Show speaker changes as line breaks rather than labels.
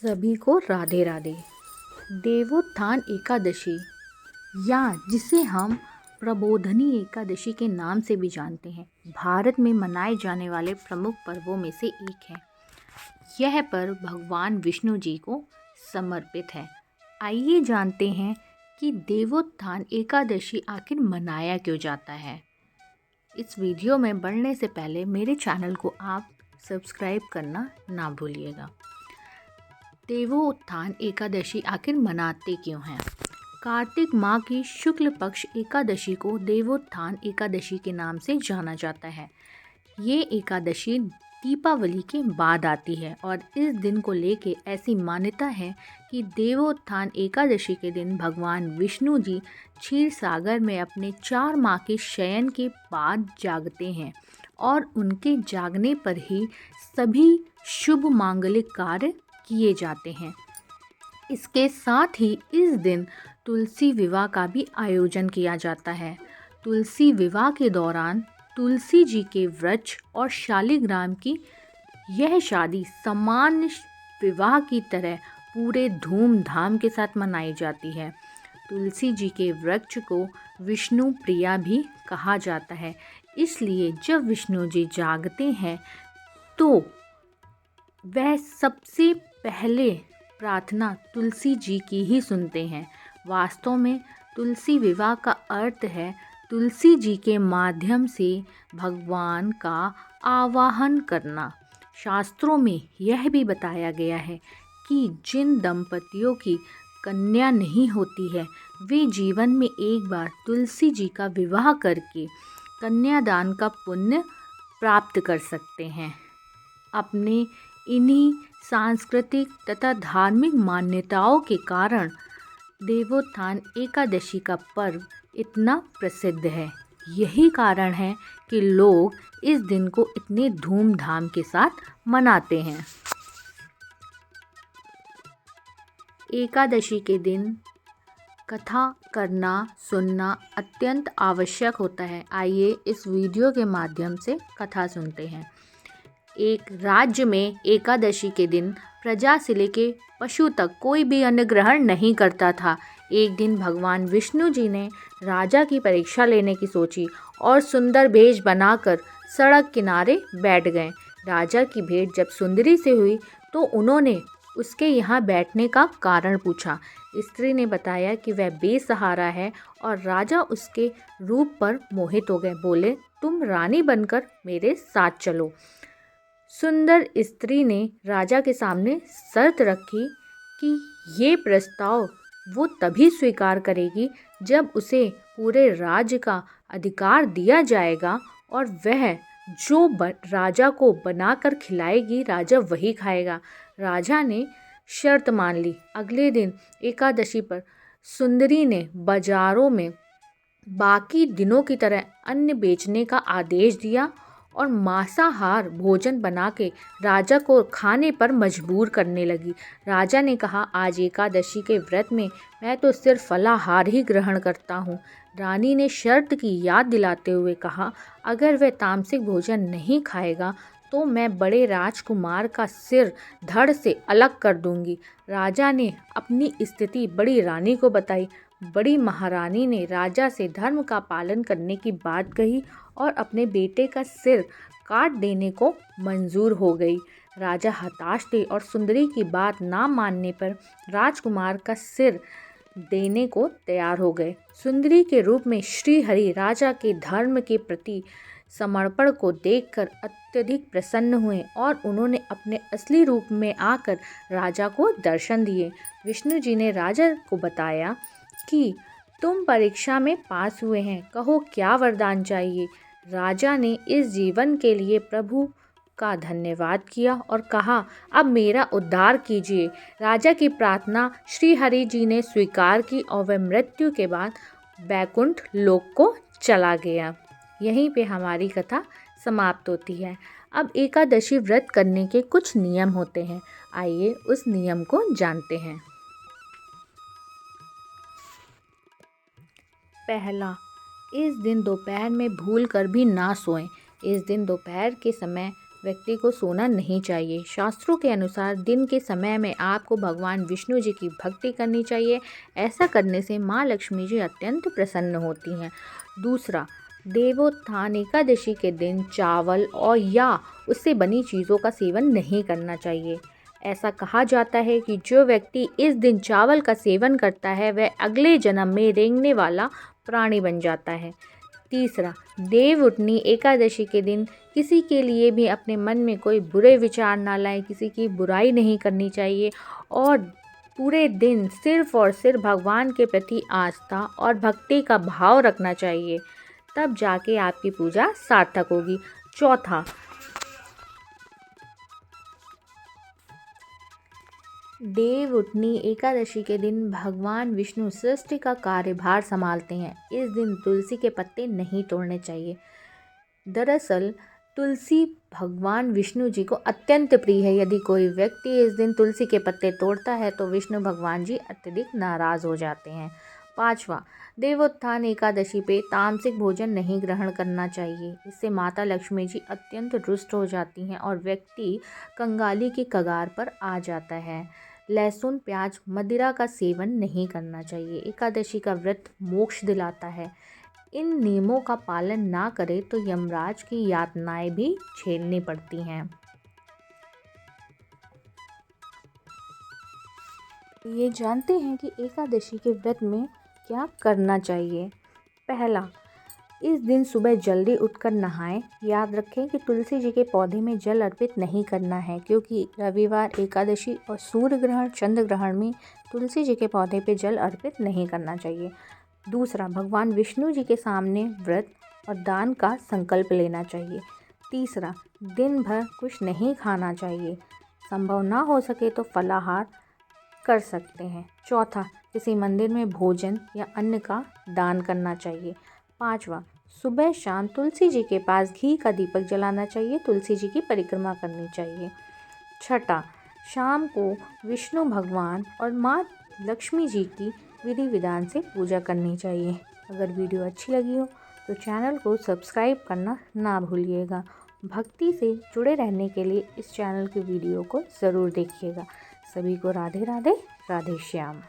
सभी को राधे राधे। देवोत्थान एकादशी या जिसे हम प्रबोधनी एकादशी के नाम से भी जानते हैं, भारत में मनाए जाने वाले प्रमुख पर्वों में से एक है। यह पर्व भगवान विष्णु जी को समर्पित है। आइए जानते हैं कि देवोत्थान एकादशी आखिर मनाया क्यों जाता है। इस वीडियो में बढ़ने से पहले मेरे चैनल को आप सब्सक्राइब करना ना भूलिएगा। देवोत्थान एकादशी आखिर मनाते क्यों हैं? कार्तिक माह की शुक्ल पक्ष एकादशी को देवोत्थान एकादशी के नाम से जाना जाता है। ये एकादशी दीपावली के बाद आती है और इस दिन को लेके ऐसी मान्यता है कि देवोत्थान एकादशी के दिन भगवान विष्णु जी क्षीर सागर में अपने 4 माह के शयन के बाद जागते हैं और उनके जागने पर ही सभी शुभ मांगलिक कार्य किए जाते हैं। इसके साथ ही इस दिन तुलसी विवाह का भी आयोजन किया जाता है। तुलसी विवाह के दौरान तुलसी जी के वृक्ष और शालिग्राम की यह शादी सामान्य विवाह की तरह पूरे धूमधाम के साथ मनाई जाती है। तुलसी जी के वृक्ष को विष्णु प्रिया भी कहा जाता है, इसलिए जब विष्णु जी जागते हैं तो वह सबसे पहले प्रार्थना तुलसी जी की ही सुनते हैं। वास्तव में तुलसी विवाह का अर्थ है तुलसी जी के माध्यम से भगवान का आवाहन करना। शास्त्रों में यह भी बताया गया है कि जिन दंपतियों की कन्या नहीं होती है वे जीवन में एक बार तुलसी जी का विवाह करके कन्यादान का पुण्य प्राप्त कर सकते हैं। अपने इन्हीं सांस्कृतिक तथा धार्मिक मान्यताओं के कारण देवोत्थान एकादशी का पर्व इतना प्रसिद्ध है। यही कारण है कि लोग इस दिन को इतने धूमधाम के साथ मनाते हैं। एकादशी के दिन कथा करना सुनना अत्यंत आवश्यक होता है। आइए इस वीडियो के माध्यम से कथा सुनते हैं। एक राज्य में एकादशी के दिन प्रजा से लेके पशु तक कोई भी अन्न ग्रहण नहीं करता था। एक दिन भगवान विष्णु जी ने राजा की परीक्षा लेने की सोची और सुंदर भेष बनाकर सड़क किनारे बैठ गए। राजा की भेंट जब सुंदरी से हुई तो उन्होंने उसके यहाँ बैठने का कारण पूछा। स्त्री ने बताया कि वह बेसहारा है और राजा उसके रूप पर मोहित हो गए। बोले, तुम रानी बनकर मेरे साथ चलो। सुंदर स्त्री ने राजा के सामने शर्त रखी कि ये प्रस्ताव वो तभी स्वीकार करेगी जब उसे पूरे राज्य का अधिकार दिया जाएगा और वह जो राजा को बनाकर खिलाएगी राजा वही खाएगा। राजा ने शर्त मान ली। अगले दिन एकादशी पर सुंदरी ने बाजारों में बाकी दिनों की तरह अन्न बेचने का आदेश दिया और मांसाहार भोजन बना के राजा को खाने पर मजबूर करने लगी। राजा ने कहा, आज एकादशी के व्रत में मैं तो सिर्फ फलाहार ही ग्रहण करता हूँ। रानी ने शर्त की याद दिलाते हुए कहा, अगर वह तामसिक भोजन नहीं खाएगा तो मैं बड़े राजकुमार का सिर धड़ से अलग कर दूंगी। राजा ने अपनी स्थिति बड़ी रानी को बताई। बड़ी महारानी ने राजा से धर्म का पालन करने की बात कही और अपने बेटे का सिर काट देने को मंजूर हो गई। राजा हताश थे और सुंदरी की बात ना मानने पर राजकुमार का सिर देने को तैयार हो गए। सुंदरी के रूप में श्री हरि राजा के धर्म के प्रति समर्पण को देखकर अत्यधिक प्रसन्न हुए और उन्होंने अपने असली रूप में आकर राजा को दर्शन दिए। विष्णु जी ने राजा को बताया कि तुम परीक्षा में पास हुए हैं, कहो क्या वरदान चाहिए। राजा ने इस जीवन के लिए प्रभु का धन्यवाद किया और कहा, अब मेरा उद्धार कीजिए। राजा की प्रार्थना श्री हरि जी ने स्वीकार की और वह मृत्यु के बाद बैकुंठ लोक को चला गया। यहीं पे हमारी कथा समाप्त होती है। अब एकादशी व्रत करने के कुछ नियम होते हैं। आइए उस नियम को जानते हैं। पहला, इस दिन दोपहर में भूल कर भी ना सोएं। इस दिन दोपहर के समय व्यक्ति को सोना नहीं चाहिए। शास्त्रों के अनुसार दिन के समय में आपको भगवान विष्णु जी की भक्ति करनी चाहिए। ऐसा करने से माँ लक्ष्मी जी अत्यंत प्रसन्न होती हैं। दूसरा, देवोत्थान एकादशी के दिन चावल और या उससे बनी चीज़ों का सेवन नहीं करना चाहिए। ऐसा कहा जाता है कि जो व्यक्ति इस दिन चावल का सेवन करता है वह अगले जन्म में रेंगने वाला प्राणी बन जाता है। तीसरा, देवउठनी एकादशी के दिन किसी के लिए भी अपने मन में कोई बुरे विचार ना लाएं, किसी की बुराई नहीं करनी चाहिए और पूरे दिन सिर्फ और सिर्फ भगवान के प्रति आस्था और भक्ति का भाव रखना चाहिए, तब जाके आपकी पूजा सार्थक होगी। चौथा, देवउठनी एकादशी के दिन भगवान विष्णु सृष्टि का कार्यभार संभालते हैं। इस दिन तुलसी के पत्ते नहीं तोड़ने चाहिए। दरअसल तुलसी भगवान विष्णु जी को अत्यंत प्रिय है। यदि कोई व्यक्ति इस दिन तुलसी के पत्ते तोड़ता है तो विष्णु भगवान जी अत्यधिक नाराज़ हो जाते हैं। पाँचवा, देवोत्थान एकादशी पे तामसिक भोजन नहीं ग्रहण करना चाहिए। इससे माता लक्ष्मी जी अत्यंत रुष्ट हो जाती हैं और व्यक्ति कंगाली की कगार पर आ जाता है। लहसुन, प्याज, मदिरा का सेवन नहीं करना चाहिए। एकादशी का व्रत मोक्ष दिलाता है। इन नियमों का पालन ना करें तो यमराज की यातनाएं भी झेलनी पड़ती हैं। ये जानते हैं कि एकादशी के व्रत में क्या करना चाहिए। पहला, इस दिन सुबह जल्दी उठकर नहाएं। याद रखें कि तुलसी जी के पौधे में जल अर्पित नहीं करना है, क्योंकि रविवार, एकादशी और सूर्य ग्रहण, चंद्र ग्रहण में तुलसी जी के पौधे पे जल अर्पित नहीं करना चाहिए। दूसरा, भगवान विष्णु जी के सामने व्रत और दान का संकल्प लेना चाहिए। तीसरा, दिन भर कुछ नहीं खाना चाहिए। संभव ना हो सके तो फलाहार कर सकते हैं। चौथा, किसी मंदिर में भोजन या अन्न का दान करना चाहिए। पाँचवा, सुबह शाम तुलसी जी के पास घी का दीपक जलाना चाहिए। तुलसी जी की परिक्रमा करनी चाहिए। छठा, शाम को विष्णु भगवान और माँ लक्ष्मी जी की विधि विधान से पूजा करनी चाहिए। अगर वीडियो अच्छी लगी हो तो चैनल को सब्सक्राइब करना ना भूलिएगा। भक्ति से जुड़े रहने के लिए इस चैनल की वीडियो को ज़रूर देखिएगा। सभी को राधे राधे, राधे श्याम।